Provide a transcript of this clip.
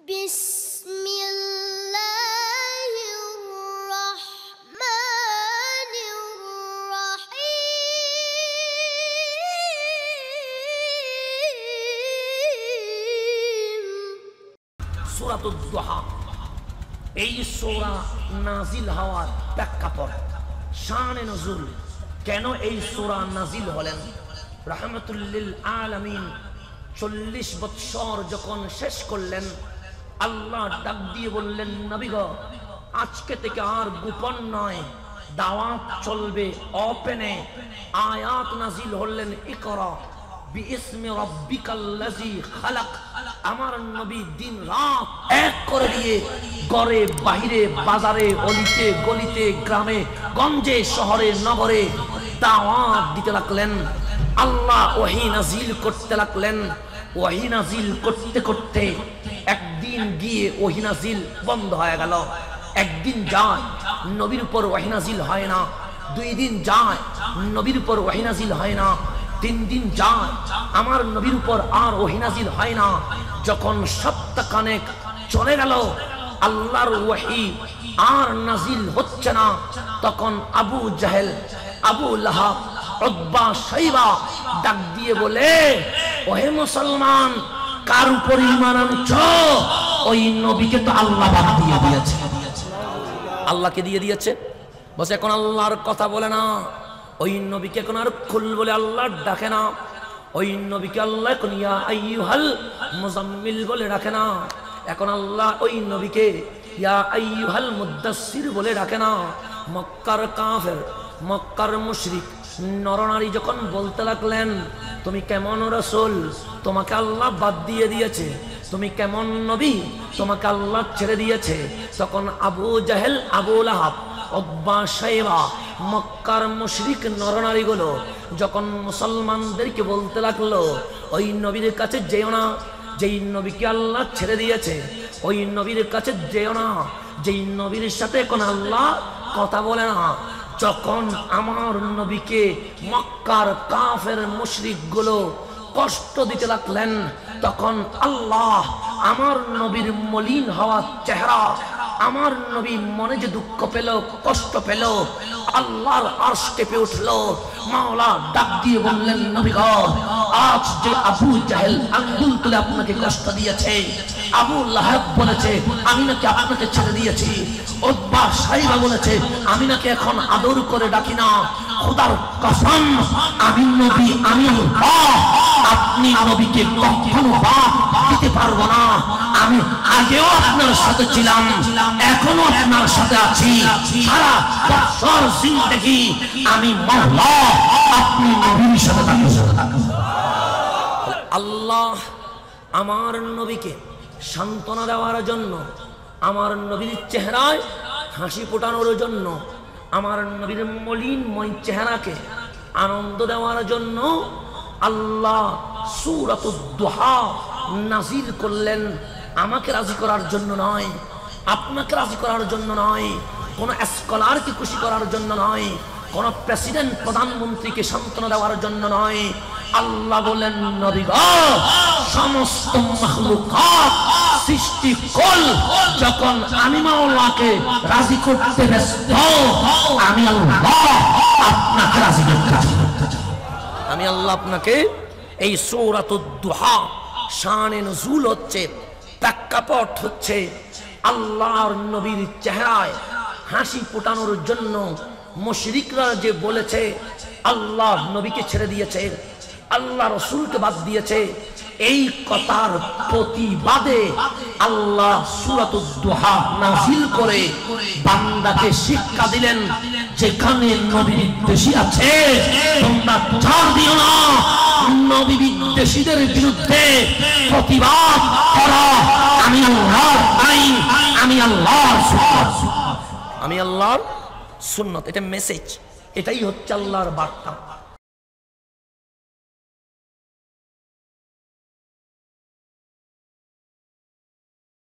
بسم الله الرحمن الرحيم সূরাতুদ দুহা এই সূরা নাজিল হওয়ার প্রেক্ষাপট শানে নজুল কেন এই সূরা নাজিল হলেন রাহমাতুল লিল আলামিন 40 বছর যখন শেষ করলেন আল্লাহ ডাক দিয়ে বললেন নবী গো আজকে থেকে আর গোপন নয় দাওয়াত চলবে ওপেনে আয়াত নাজিল হলেন ইকরা বিইসমি রাব্বিকাল্লাযী খালাক আমার নবী দিন রাত এক করে দিয়ে ঘরে বাইরে বাজারে অলিতে গলিতে গ্রামে গঞ্জে শহরে নগরে দাওয়াত দিতে লাগলেন আল্লাহ ওহী নাজিল করতে লাগলেন ওহী নাজিল করতে করতে একদিন গিয়ে ওহী নাজিল বন্ধ হয়ে গেল একদিন যায় নবীর উপর ওহী নাজিল হয় না দুই দিন যায় নবীর উপর ওহী নাজিল হয় না তিন দিন যায় আমার নবীর উপর আর ওহী নাজিল হয় না যখন সপ্তাহখানেক চলে গেল আল্লাহর ওহী আর নাজিল হচ্ছে না তখন আবু জাহেল আবু লাহাব উতবা শাইবা ডাক দিয়ে বলে ওহে মুসলমান কার উপর ঈমান আনছো ওই নবীকে তো আল্লাহ বাদ দিয়ে দিয়েছে আল্লাহকে দিয়ে দিয়েছে বসে এখন আল্লাহর কথা বলে না ওই নবীকে এখন আর খুল বলে আল্লাহ ডাকে না ওই নবীকে আল্লাহ এখন ইয়া আইয়ুহাল মুজাম্মিল বলে ডাকে না এখন আল্লাহ ওই নবীকে ইয়া আইয়ুহাল মুদ্দাসসির বলে ডাকে না মক্কার কাফের মক্কার মুশরিক নরনারী যখন বলতে লাগলেন তুমি কেমন রাসূল তোমাকে আল্লাহ বাদ দিয়ে দিয়েছে তুমি কেমন নবী তোমাকে আল্লাহ ছেড়ে দিয়েছে তখন আবু জাহেল আবু লাহাব উতবা শাইবা মক্কার মুশরিক নরনারীগুলো যখন মুসলমানদেরকে বলতে লাগলো ওই নবীর কাছে যেও না যেই নবীকে আল্লাহ ছেড়ে দিয়েছে ওই নবীর কাছে যেও না যেই নবীর সাথে কোন আল্লাহ কথা বলে না যখন আমার নবীকে মক্কার কাফের মুশরিকগুলো কষ্ট দিতে লাগলেন তখন আল্লাহ আমার নবীর মলিন হওয়া চেহারা আমার নবী মনে যে দুঃখ পেল কষ্ট পেল আল্লাহর আরশ কেঁপে উঠলো মাওলা ডাক দিয়ে বললেন নবী গো আজ যে আবু জাহেল আঙ্গুল তুলে আপনাকে কষ্ট দিয়েছে আবু লাহাব বলেছে আমি নাকি আপনাকে ছেড়ে দিয়েছি উতবা শাইবা বলেছে আমি নাকি এখন আদর করে ডাকি না খোদার কসম আমি নবী আমি আল্লাহ আপনি নবীকে কখনো বাদ দিতে পারবো না আমি আগেও আপনার সাথে ছিলাম এখনো আপনার সাথে আছি সারা বছর জিন্দেগি আমি মাওলা আপনি নবীর সাথে থাকবো আল্লাহ আমার নবীকে সান্ত্বনা দেওয়ার জন্য আমার নবীর চেহারায় হাসি ফোটানোর জন্য আমার নবীর মলিনময় চেহারাকে আনন্দ দেওয়ার জন্য আল্লাহ সূরাতুদ দুহা নাজিল করলেন আমাকে রাজি করার জন্য নয় আপনাকে রাজি করার জন্য নয় কোন স্কলারকে খুশি করার জন্য নয় কোন প্রেসিডেন্ট প্রধানমন্ত্রীকে সান্ত্বনা দেওয়ার জন্য নয় আল্লাহ বলেন নবী গো সমস্ত মাখলুকাত সৃষ্টি কল যখন আমি মাওলাকে রাজি করতে ব্যস্ত আমি আল্লাহ আপনাকে রাজি করতে আমি আল্লাহ আপনাকে এই সূরাতুদ দুহা শানে নুজুল হচ্ছে প্রেক্ষাপট হচ্ছে আল্লাহর নবীর চেহারায় হাসি ফোটানোর জন্য মুশরিকরা যে বলেছে আল্লাহ নবীকে ছেড়ে দিয়েছে আল্লাহ রাসূলকে বাদ দিয়েছে এই কথার প্রতিবাদে আল্লাহ সূরাতুদ দুহা নাযিল করে বান্দাকে শিক্ষা দিলেন যেখানে নবী বিদ্বেষী আছে তোমরা ছাড় দিও না নবী বিদ্বেষীদের বিরুদ্ধে প্রতিবাদ করো আমি আল্লাহর আইন আমি আল্লাহর সুন্নাত আমি আল্লাহর সুন্নাত এটা মেসেজ এটাই হচ্ছে আল্লাহর বার্তা